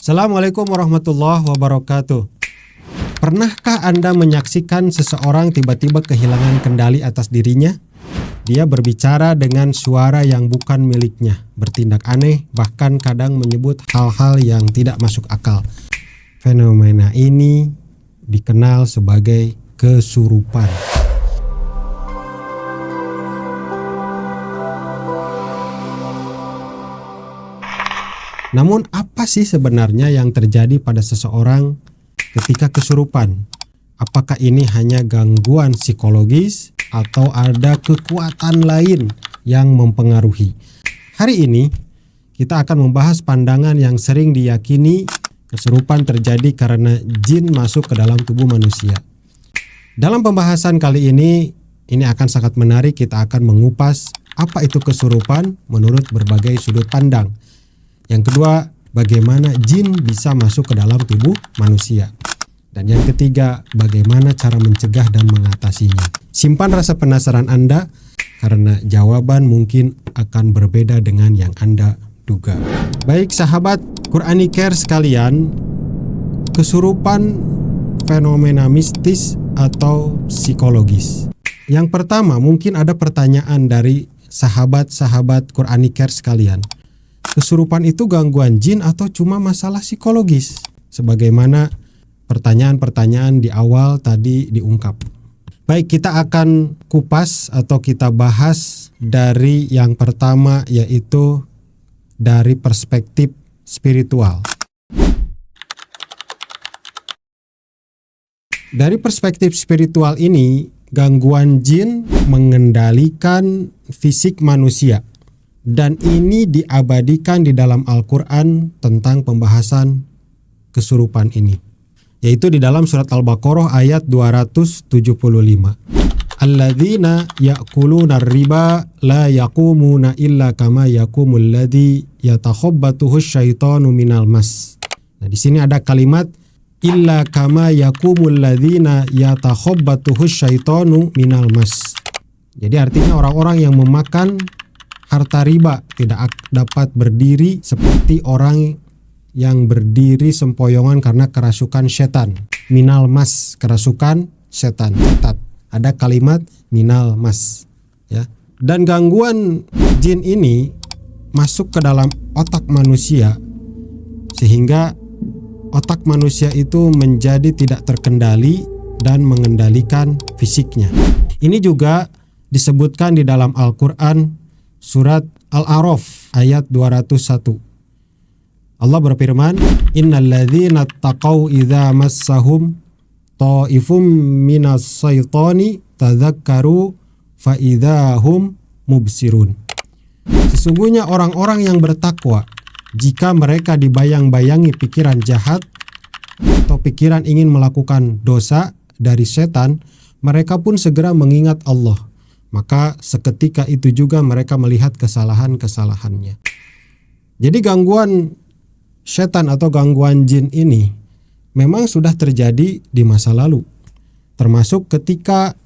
Assalamualaikum warahmatullahi wabarakatuh. Pernahkah Anda menyaksikan seseorang tiba-tiba kehilangan kendali atas dirinya? Dia berbicara dengan suara yang bukan miliknya, bertindak aneh, bahkan kadang menyebut hal-hal yang tidak masuk akal. Fenomena ini dikenal sebagai kesurupan. Namun apa sih sebenarnya yang terjadi pada seseorang ketika kesurupan? Apakah ini hanya gangguan psikologis atau ada kekuatan lain yang mempengaruhi? Hari ini kita akan membahas pandangan yang sering diyakini kesurupan terjadi karena jin masuk ke dalam tubuh manusia. Dalam pembahasan kali ini akan sangat menarik. Kita akan mengupas apa itu kesurupan menurut berbagai sudut pandang. Yang kedua, bagaimana jin bisa masuk ke dalam tubuh manusia. Dan yang ketiga, bagaimana cara mencegah dan mengatasinya. Simpan rasa penasaran Anda, karena jawaban mungkin akan berbeda dengan yang Anda duga. Baik sahabat Quraniker sekalian, kesurupan fenomena mistis atau psikologis. Yang pertama, mungkin ada pertanyaan dari sahabat-sahabat Quraniker sekalian. Kesurupan itu gangguan jin atau cuma masalah psikologis? Sebagaimana pertanyaan-pertanyaan di awal tadi diungkap. Baik, kita akan kupas atau kita bahas dari yang pertama, yaitu dari perspektif spiritual. Dari perspektif spiritual ini, gangguan jin mengendalikan fisik manusia. Dan ini diabadikan di dalam Al-Quran tentang pembahasan kesurupan ini, yaitu di dalam surat Al-Baqarah ayat 275. Alladzina ya'kuluna riba la yaqumuna illa kama yaqumul ladzi yatakhabbatuhu syaitanu minal mas. Nah, di sini ada kalimat illa kama yaqumul ladzina yatakhabbatuhu syaitanu minal mas. Jadi artinya orang-orang yang memakan harta riba tidak dapat berdiri seperti orang yang berdiri sempoyongan karena kerasukan setan. Minal mas, kerasukan setan. Catat, ada kalimat minal mas, ya. Dan gangguan jin ini masuk ke dalam otak manusia sehingga otak manusia itu menjadi tidak terkendali dan mengendalikan fisiknya. Ini juga disebutkan di dalam Al-Quran surat Al-A'raf ayat 201. Allah berfirman, innal ladzina taqaw idza massahum ta'ifum minas syaitani tadzakkaru fa idzahum mubsirun. Sesungguhnya orang-orang yang bertakwa, jika mereka dibayang-bayangi pikiran jahat atau pikiran ingin melakukan dosa dari setan, mereka pun segera mengingat Allah. Maka seketika itu juga mereka melihat kesalahan-kesalahannya. Jadi gangguan setan atau gangguan jin ini memang sudah terjadi di masa lalu. Termasuk ketika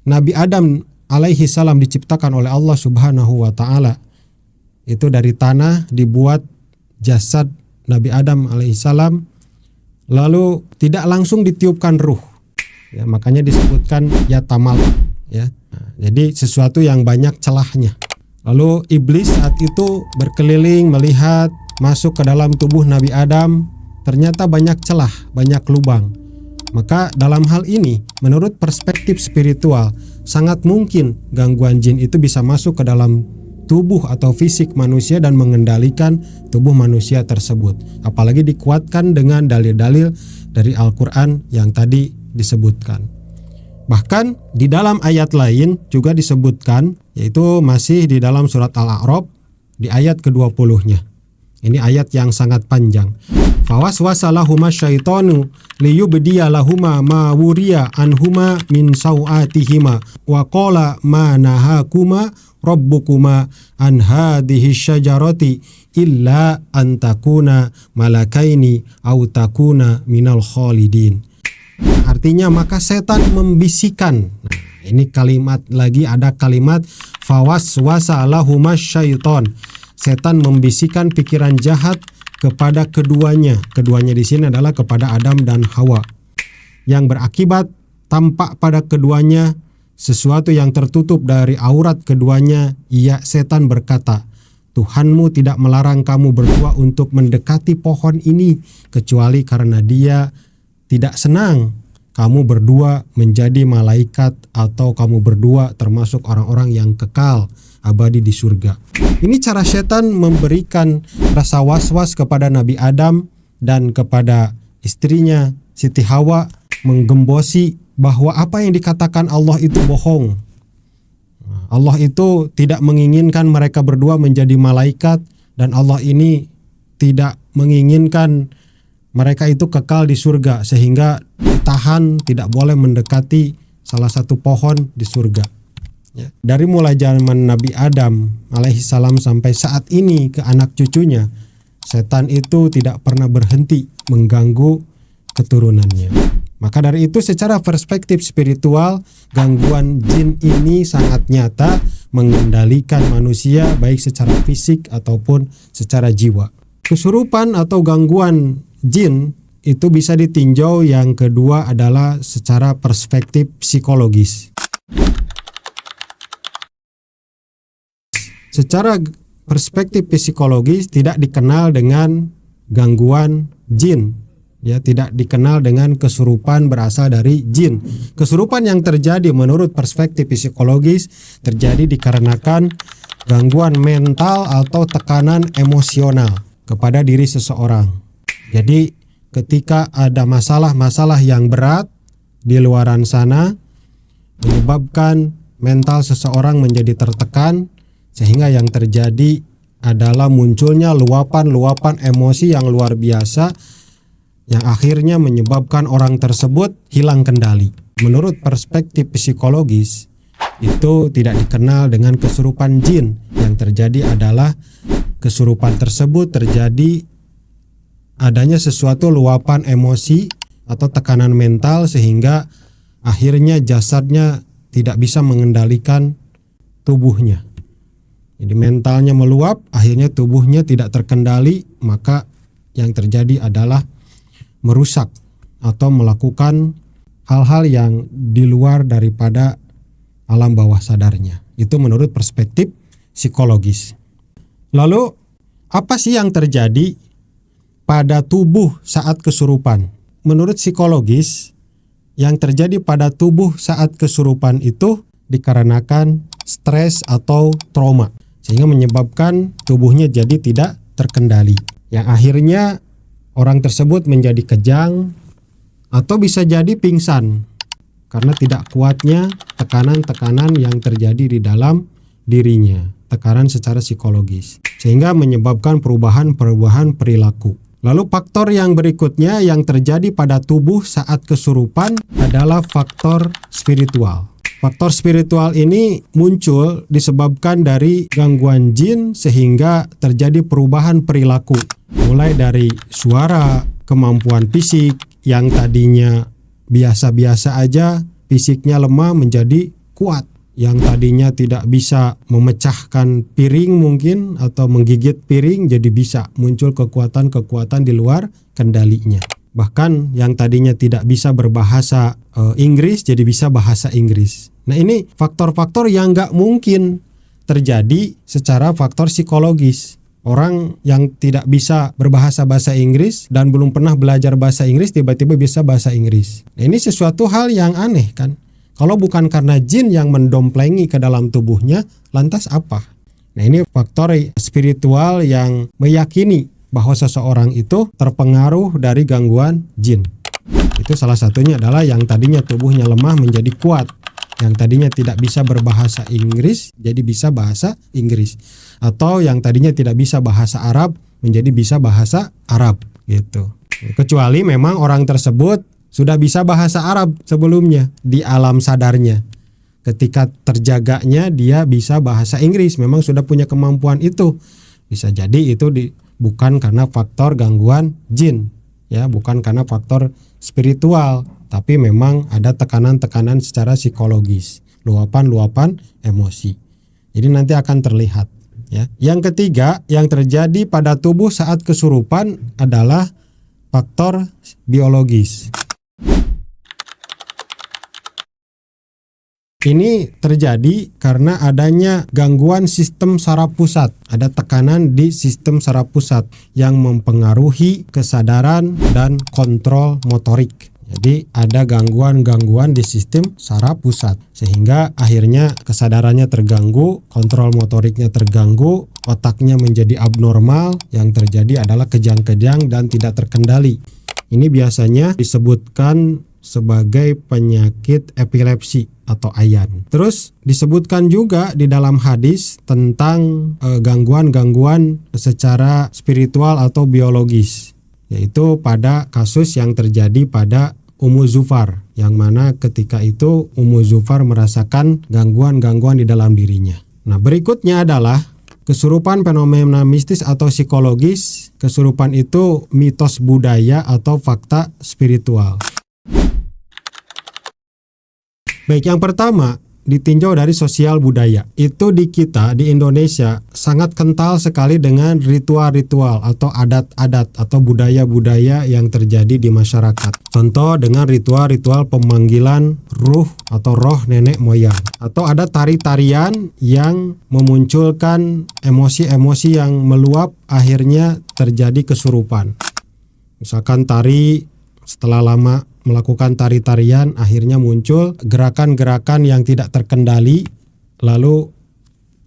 Nabi Adam alaihi salam diciptakan oleh Allah subhanahu wa ta'ala. Itu dari tanah dibuat jasad Nabi Adam alaihi salam. Lalu tidak langsung ditiupkan ruh. Ya, makanya disebutkan yatamal, ya. Jadi sesuatu yang banyak celahnya. Lalu iblis saat itu berkeliling melihat masuk ke dalam tubuh Nabi Adam, ternyata banyak celah, banyak lubang. Maka dalam hal ini, menurut perspektif spiritual, sangat mungkin gangguan jin itu bisa masuk ke dalam tubuh atau fisik manusia dan mengendalikan tubuh manusia tersebut. Apalagi dikuatkan dengan dalil-dalil dari Al-Quran yang tadi disebutkan. Bahkan di dalam ayat lain juga disebutkan, yaitu masih di dalam surat Al-A'raf di ayat ke-20-nya. Ini ayat yang sangat panjang. Fawaswasa lahuma syaitanu liyubdiya lahuma ma wuriya anhuma min sawatihima wa qala ma nahakuma rabbukuma an hadhihi syajarati illa an takuna malakaini aw takuna minal khalidin. Artinya maka setan membisikkan. Nah, ini kalimat lagi, ada kalimat fawaswasa lahuma syaiton. Setan membisikkan pikiran jahat kepada keduanya. Keduanya di sini adalah kepada Adam dan Hawa. Yang berakibat tampak pada keduanya sesuatu yang tertutup dari aurat keduanya. Ia setan berkata, Tuhanmu tidak melarang kamu berdua untuk mendekati pohon ini kecuali karena dia tidak senang kamu berdua menjadi malaikat atau kamu berdua termasuk orang-orang yang kekal abadi di surga. Ini cara setan memberikan rasa was-was kepada Nabi Adam dan kepada istrinya Siti Hawa, menggembosi bahwa apa yang dikatakan Allah itu bohong. Allah itu tidak menginginkan mereka berdua menjadi malaikat, dan Allah ini tidak menginginkan mereka itu kekal di surga sehingga ditahan tidak boleh mendekati salah satu pohon di surga. Ya. Dari mulai zaman Nabi Adam alaihissalam sampai saat ini ke anak cucunya, setan itu tidak pernah berhenti mengganggu keturunannya. Maka dari itu secara perspektif spiritual, gangguan jin ini sangat nyata mengendalikan manusia baik secara fisik ataupun secara jiwa. Kesurupan atau gangguan jin itu bisa ditinjau, yang kedua adalah secara perspektif psikologis. Secara perspektif psikologis tidak dikenal dengan gangguan jin. Ya, tidak dikenal dengan kesurupan berasal dari jin. Kesurupan yang terjadi menurut perspektif psikologis terjadi dikarenakan gangguan mental atau tekanan emosional kepada diri seseorang. Jadi ketika ada masalah-masalah yang berat di luaran sana menyebabkan mental seseorang menjadi tertekan, sehingga yang terjadi adalah munculnya luapan-luapan emosi yang luar biasa yang akhirnya menyebabkan orang tersebut hilang kendali. Menurut perspektif psikologis, itu tidak dikenal dengan kesurupan jin. Yang terjadi adalah kesurupan tersebut terjadi adanya sesuatu luapan emosi atau tekanan mental sehingga akhirnya jasadnya tidak bisa mengendalikan tubuhnya. Jadi mentalnya meluap, akhirnya tubuhnya tidak terkendali, maka yang terjadi adalah merusak atau melakukan hal-hal yang di luar daripada alam bawah sadarnya. Itu menurut perspektif psikologis. Lalu apa sih yang terjadi pada tubuh saat kesurupan? Menurut psikologis, yang terjadi pada tubuh saat kesurupan itu dikarenakan stres atau trauma, sehingga menyebabkan tubuhnya jadi tidak terkendali, yang akhirnya orang tersebut menjadi kejang atau bisa jadi pingsan karena tidak kuatnya tekanan-tekanan yang terjadi di dalam dirinya, tekanan secara psikologis, sehingga menyebabkan perubahan-perubahan perilaku. Lalu faktor yang berikutnya yang terjadi pada tubuh saat kesurupan adalah faktor spiritual. Faktor spiritual ini muncul disebabkan dari gangguan jin sehingga terjadi perubahan perilaku. Mulai dari suara, kemampuan fisik yang tadinya biasa-biasa aja, fisiknya lemah menjadi kuat. Yang tadinya tidak bisa memecahkan piring mungkin atau menggigit piring jadi bisa muncul kekuatan-kekuatan di luar kendalinya. Bahkan yang tadinya tidak bisa berbahasa Inggris jadi bisa bahasa Inggris. Nah, ini faktor-faktor yang nggak mungkin terjadi secara faktor psikologis. Orang yang tidak bisa berbahasa bahasa Inggris dan belum pernah belajar bahasa Inggris tiba-tiba bisa bahasa Inggris. Nah, ini sesuatu hal yang aneh kan? Kalau bukan karena jin yang mendomplengi ke dalam tubuhnya, lantas apa? Nah, ini faktor spiritual yang meyakini bahwa seseorang itu terpengaruh dari gangguan jin. Itu salah satunya adalah yang tadinya tubuhnya lemah menjadi kuat. Yang tadinya tidak bisa berbahasa Inggris jadi bisa bahasa Inggris. Atau yang tadinya tidak bisa bahasa Arab menjadi bisa bahasa Arab gitu. Kecuali memang orang tersebut sudah bisa bahasa Arab sebelumnya di alam sadarnya. Ketika terjaganya dia bisa bahasa Inggris, memang sudah punya kemampuan itu. Bisa jadi itu bukan karena faktor gangguan jin, ya, bukan karena faktor spiritual, tapi memang ada tekanan-tekanan secara psikologis, luapan-luapan emosi. Jadi nanti akan terlihat Ya. Yang ketiga yang terjadi pada tubuh saat kesurupan adalah faktor biologis. Ini terjadi karena adanya gangguan sistem saraf pusat. Ada tekanan di sistem saraf pusat yang mempengaruhi kesadaran dan kontrol motorik. Jadi ada gangguan-gangguan di sistem saraf pusat sehingga akhirnya kesadarannya terganggu, kontrol motoriknya terganggu, otaknya menjadi abnormal, yang terjadi adalah kejang-kejang dan tidak terkendali. Ini biasanya disebutkan sebagai penyakit epilepsi atau ayan. Terus disebutkan juga di dalam hadis tentang gangguan-gangguan secara spiritual atau biologis, yaitu pada kasus yang terjadi pada Ummu Zufar, yang mana ketika itu Ummu Zufar merasakan gangguan-gangguan di dalam dirinya. Nah, berikutnya adalah kesurupan fenomena mistis atau psikologis. Kesurupan itu mitos budaya atau fakta spiritual. Baik, yang pertama ditinjau dari sosial budaya. Itu di kita, di Indonesia, sangat kental sekali dengan ritual-ritual atau adat-adat atau budaya-budaya yang terjadi di masyarakat. Contoh dengan ritual-ritual pemanggilan ruh atau roh nenek moyang. Atau ada tari-tarian yang memunculkan emosi-emosi yang meluap, akhirnya terjadi kesurupan. Misalkan tari, setelah lama melakukan tari-tarian, akhirnya muncul gerakan-gerakan yang tidak terkendali, lalu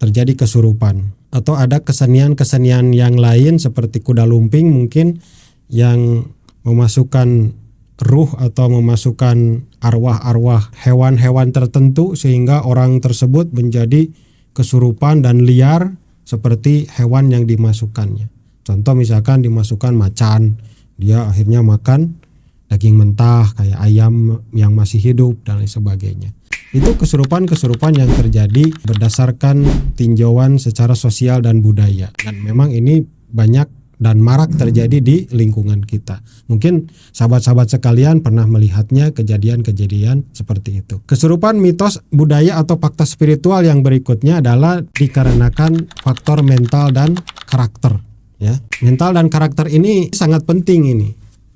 terjadi kesurupan. Atau ada kesenian-kesenian yang lain seperti kuda lumping mungkin yang memasukkan ruh atau memasukkan arwah-arwah hewan-hewan tertentu sehingga orang tersebut menjadi kesurupan dan liar seperti hewan yang dimasukkannya. Contoh misalkan dimasukkan macan, dia akhirnya makan daging mentah kayak ayam yang masih hidup dan lain sebagainya. Itu kesurupan-kesurupan yang terjadi berdasarkan tinjauan secara sosial dan budaya. Dan memang ini banyak dan marak terjadi di lingkungan kita. Mungkin sahabat-sahabat sekalian pernah melihatnya kejadian-kejadian seperti itu. Kesurupan mitos budaya atau fakta spiritual yang berikutnya adalah dikarenakan faktor mental dan karakter. Ya, mental dan karakter ini sangat penting ini.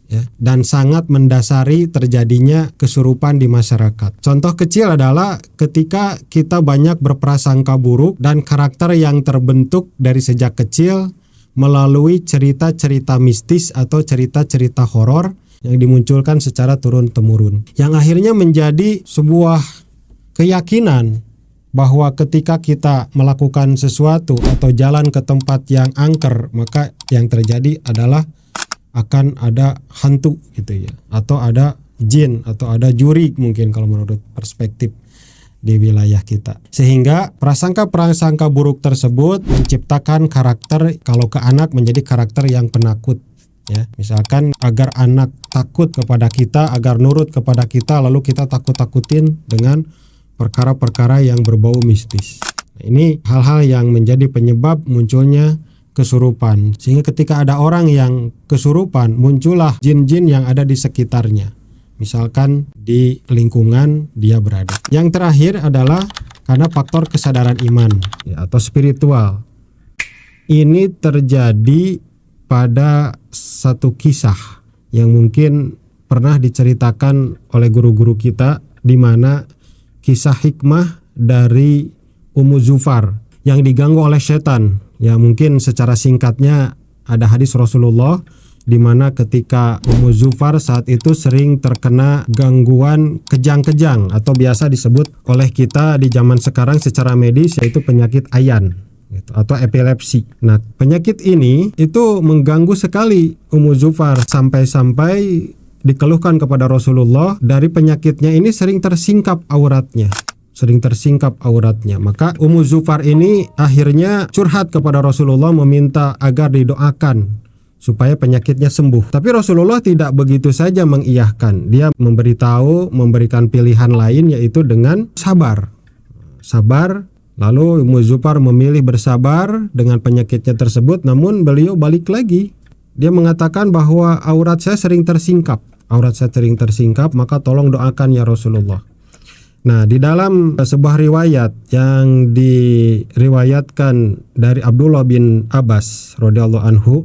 Ya, dan sangat mendasari terjadinya kesurupan di masyarakat. Contoh kecil adalah ketika kita banyak berprasangka buruk dan karakter yang terbentuk dari sejak kecil melalui cerita-cerita mistis atau cerita-cerita horor yang dimunculkan secara turun-temurun, yang akhirnya menjadi sebuah keyakinan bahwa ketika kita melakukan sesuatu atau jalan ke tempat yang angker, maka yang terjadi adalah akan ada hantu gitu ya, atau ada jin atau ada jurig mungkin kalau menurut perspektif di wilayah kita. Sehingga prasangka-prasangka buruk tersebut menciptakan karakter, kalau ke anak menjadi karakter yang penakut ya. Misalkan agar anak takut kepada kita, agar nurut kepada kita, lalu kita takut-takutin dengan perkara-perkara yang berbau mistis. Nah, ini hal-hal yang menjadi penyebab munculnya kesurupan, sehingga ketika ada orang yang kesurupan, muncullah jin-jin yang ada di sekitarnya, misalkan di lingkungan dia berada. Yang terakhir adalah karena faktor kesadaran iman ya, atau spiritual. Ini terjadi pada satu kisah yang mungkin pernah diceritakan oleh guru-guru kita, di mana kisah hikmah dari Ummu Zufar yang diganggu oleh setan. Ya, mungkin secara singkatnya ada hadis Rasulullah di mana ketika Ummu Zufar saat itu sering terkena gangguan kejang-kejang atau biasa disebut oleh kita di zaman sekarang secara medis yaitu penyakit ayan gitu, atau epilepsi. Nah, penyakit ini itu mengganggu sekali Ummu Zufar sampai-sampai dikeluhkan kepada Rasulullah, dari penyakitnya ini sering tersingkap auratnya. Maka Ummu Zufar ini akhirnya curhat kepada Rasulullah meminta agar didoakan supaya penyakitnya sembuh. Tapi Rasulullah tidak begitu saja mengiyahkan. Dia memberikan pilihan lain, yaitu dengan sabar. Lalu Ummu Zufar memilih bersabar dengan penyakitnya tersebut, namun beliau balik lagi. Dia mengatakan bahwa aurat saya sering tersingkap, maka tolong doakan ya Rasulullah. Nah, di dalam sebuah riwayat yang diriwayatkan dari Abdullah bin Abbas radhiyallahu anhu,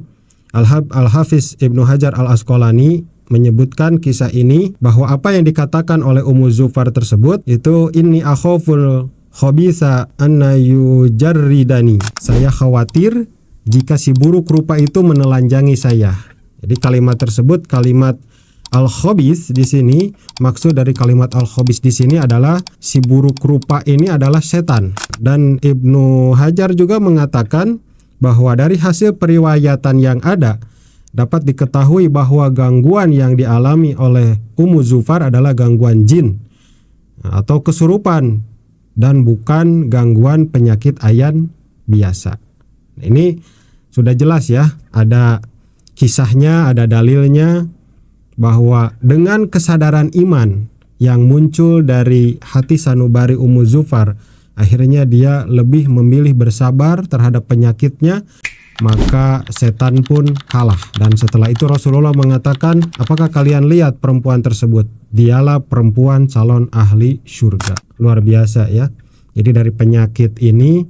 Al-Hafiz Ibnu Hajar Al-Asqalani menyebutkan kisah ini bahwa apa yang dikatakan oleh Ummu Zufar tersebut itu inni akhaful khabitha anna yujarridani. Saya khawatir jika si buruk rupa itu menelanjangi saya. Jadi kalimat tersebut, kalimat al-khabith di sini, maksud dari kalimat al-khabith di sini adalah si buruk rupa ini adalah setan. Dan Ibnu Hajar juga mengatakan bahwa dari hasil periwayatan yang ada dapat diketahui bahwa gangguan yang dialami oleh Ummu Zufar adalah gangguan jin atau kesurupan dan bukan gangguan penyakit ayan biasa. Ini sudah jelas ya, ada kisahnya, ada dalilnya bahwa dengan kesadaran iman yang muncul dari hati sanubari Ummu Zufar, akhirnya dia lebih memilih bersabar terhadap penyakitnya, maka setan pun kalah. Dan setelah itu Rasulullah mengatakan, apakah kalian lihat perempuan tersebut? Dialah perempuan calon ahli surga. Luar biasa ya. Jadi dari penyakit ini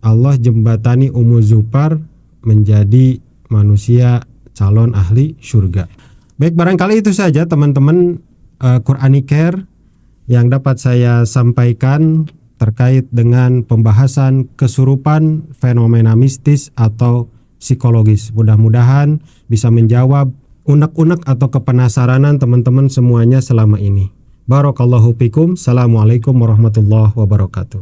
Allah jembatani Ummu Zufar menjadi manusia calon ahli surga. Baik, barangkali itu saja teman-teman Quranic Care yang dapat saya sampaikan terkait dengan pembahasan kesurupan, fenomena mistis atau psikologis. Mudah-mudahan bisa menjawab unek-unek atau kepenasaranan teman-teman semuanya selama ini. Barakallahu fikum. Assalamualaikum warahmatullahi wabarakatuh.